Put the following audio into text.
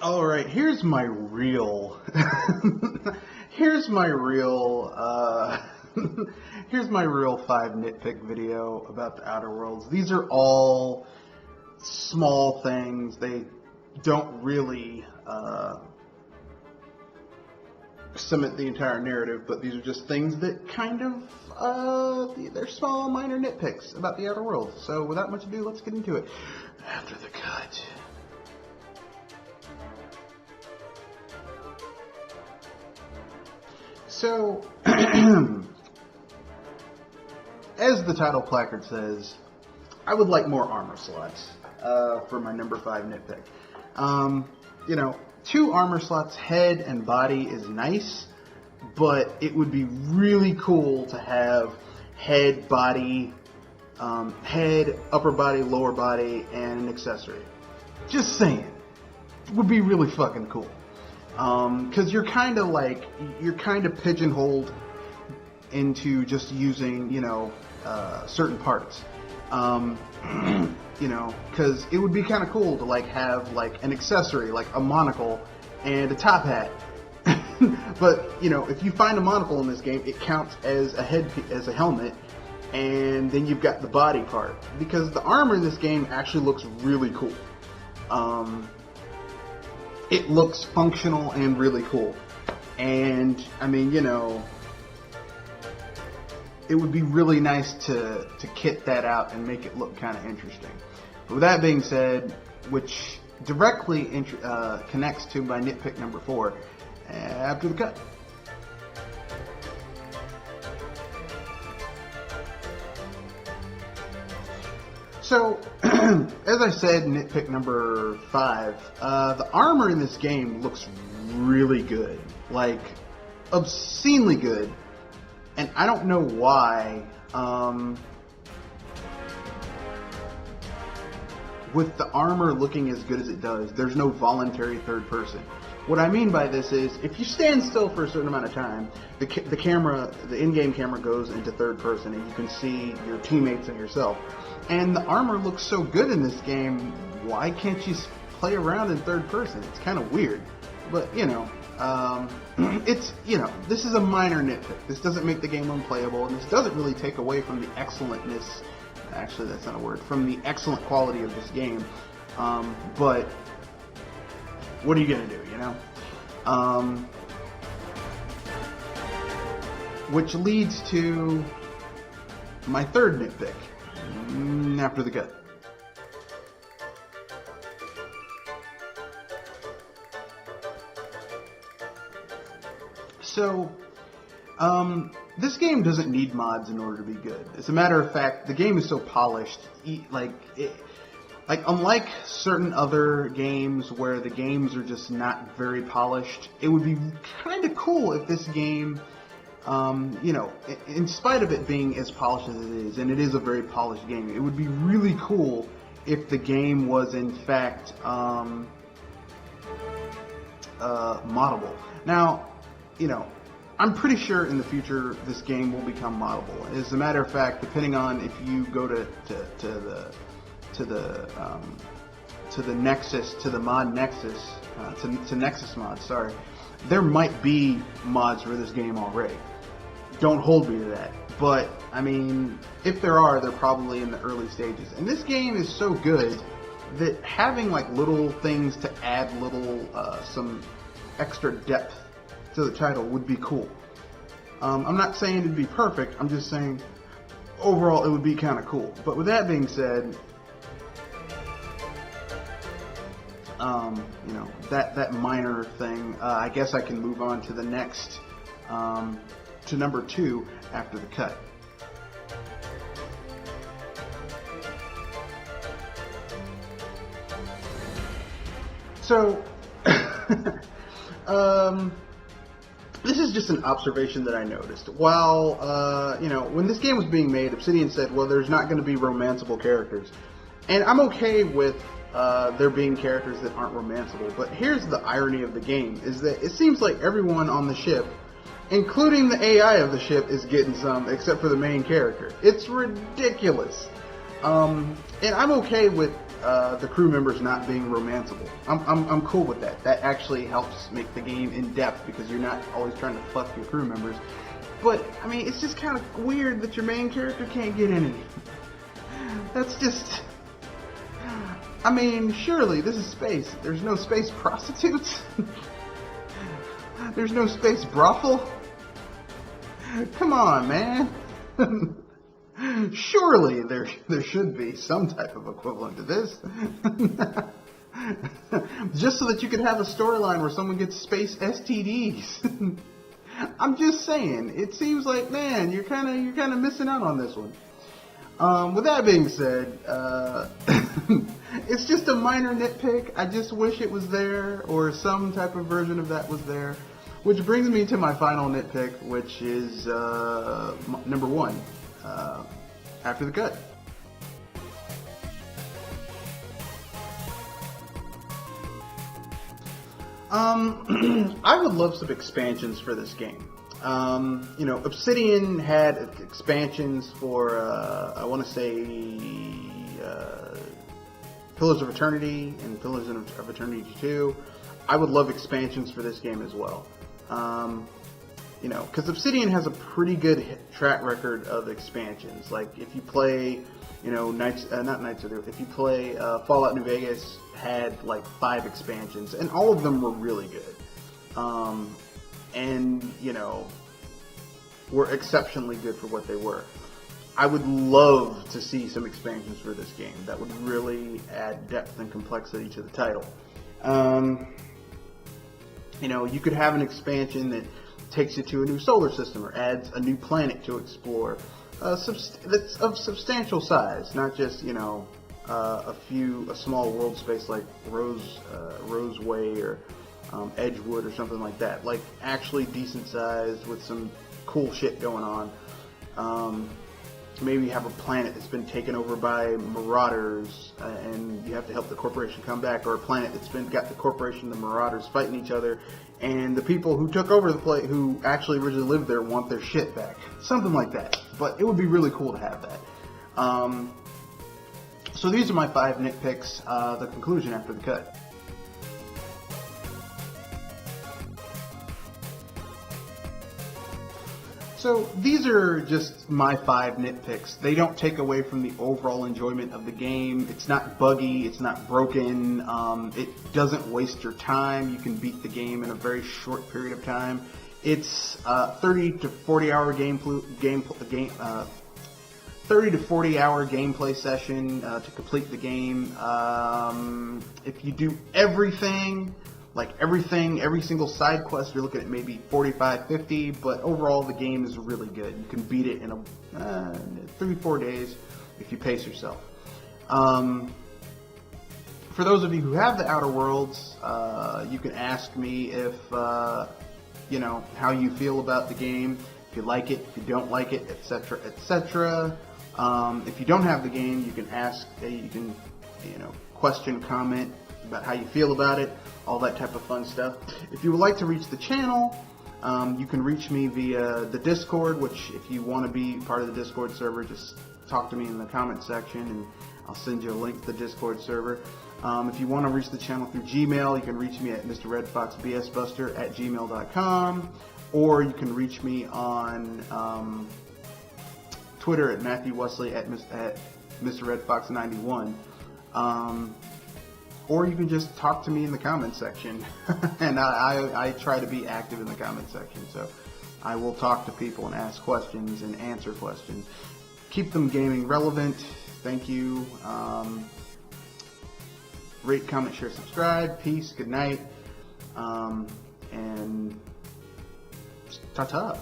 All right, here's my real, here's my real, here's my real 5 nitpick video about the Outer Worlds. These are all small things. They don't really cement the entire narrative, but these are just things that kind of, they're small, minor nitpicks about the Outer Worlds. So without much ado, let's get into it. After the cut. So, as the title placard says, I would like more armor slots for my number 5 nitpick. You know, 2 armor slots, head and body, is nice, but it would be really cool to have head, body, head, upper body, lower body, and an accessory. Just saying. It would be really fucking cool. Because you're kind of pigeonholed into just using, you know, certain parts. You know, because it would be kind of cool to like have like an accessory, like a monocle and a top hat. But you know, if you find a monocle in this game, it counts as a a helmet, and then you've got the body part. Because the armor in this game actually looks really cool. It looks functional and really cool. And, I mean, you know, it would be really nice to kit that out and make it look kind of interesting. But with that being said, which directly connects to my nitpick number 4, after the cut. So, as I said, nitpick number 5, the armor in this game looks really good. Like, obscenely good. And I don't know why, with the armor looking as good as it does, there's no voluntary third person. What I mean by this is, if you stand still for a certain amount of time, the in-game camera goes into third person, and you can see your teammates and yourself. And the armor looks so good in this game, why can't you play around in third person? It's kind of weird. But, you know, it's, you know, this is a minor nitpick. This doesn't make the game unplayable, and this doesn't really take away from the excellentness, actually that's not a word, from the excellent quality of this game. But what are you going to do, you know? Which leads to my third nitpick. After the cut. So, this game doesn't need mods in order to be good. As a matter of fact, the game is so polished, like unlike certain other games where the games are just not very polished, it would be kind of cool if this game, you know, in spite of it being as polished as it is, and it is a very polished game, it would be really cool if the game was in fact moddable. Now, you know, I'm pretty sure in the future this game will become moddable. As a matter of fact, depending on if you go to the Nexus, to the mod Nexus, to Nexus mods, sorry, there might be mods for this game already. Don't hold me to that. But, I mean, if there are, they're probably in the early stages. And this game is so good that having, like, little things to add little, some extra depth to the title would be cool. I'm not saying it'd be perfect, I'm just saying overall it would be kind of cool. But with that being said, you know, that minor thing, I guess I can move on to the next, to number 2 after the cut. So, this is just an observation that I noticed. While, you know, when this game was being made, Obsidian said, well, there's not going to be romanceable characters. And I'm okay with there being characters that aren't romanceable, but here's the irony of the game, is that it seems like everyone on the ship, including the AI of the ship, is getting some, except for the main character. It's ridiculous. And I'm okay with the crew members not being romanceable. I'm cool with that. That actually helps make the game in depth because you're not always trying to fuck your crew members. But I mean, it's just kind of weird that your main character can't get any. That's just. I mean, surely this is space. There's no space prostitutes. There's no space brothel. Come on, man. Surely there should be some type of equivalent to this. Just so that you could have a storyline where someone gets space STDs. I'm just saying, it seems like, man, you're kind of missing out on this one. With that being said, it's just a minor nitpick. I just wish it was there, or some type of version of that was there. Which brings me to my final nitpick, which is number 1, after the cut. I would love some expansions for this game. You know, Obsidian had expansions for, I want to say, Pillars of Eternity and Pillars of Eternity 2. I would love expansions for this game as well. You know, because Obsidian has a pretty good track record of expansions. Like, if you play, you know, if you play Fallout New Vegas, had like 5 expansions, and all of them were really good. And, you know, were exceptionally good for what they were. I would love to see some expansions for this game. That would really add depth and complexity to the title. You know, you could have an expansion that takes you to a new solar system or adds a new planet to explore. That's of substantial size, not just, you know, a small world space like Roseway or Edgewood or something like that. Like, actually decent size with some cool shit going on. Maybe you have a planet that's been taken over by marauders and you have to help the corporation come back, or a planet that's got the corporation and the marauders fighting each other, and the people who took over the place, who actually originally lived there, want their shit back. Something like that. But it would be really cool to have that. So these are my 5 nitpicks, the conclusion after the cut. So these are just my 5 nitpicks. They don't take away from the overall enjoyment of the game. It's not buggy, it's not broken, it doesn't waste your time. You can beat the game in a very short period of time. It's 30 to 40 hour 30 to 40 hour gameplay session to complete the game. If you do everything, every single side quest, you're looking at maybe 45, 50, but overall the game is really good. You can beat it in 3-4 days if you pace yourself. For those of you who have the Outer Worlds, you can ask me if, you know, how you feel about the game, if you like it, if you don't like it, etc., etc. If you don't have the game, you can ask, you know, question, comment about how you feel about it, all that type of fun stuff. If you would like to reach the channel, you can reach me via the Discord, which if you want to be part of the Discord server, just talk to me in the comment section and I'll send you a link to the Discord server. If you want to reach the channel through Gmail, you can reach me at mrredfoxbsbuster@gmail.com, or you can reach me on Twitter at Matthew Wesley at mrredfox91. Or you can just talk to me in the comment section. And I try to be active in the comment section, so I will talk to people and ask questions and answer questions. Keep them gaming relevant. Thank you. Rate, comment, share, subscribe. Peace. Good night. And ta-ta.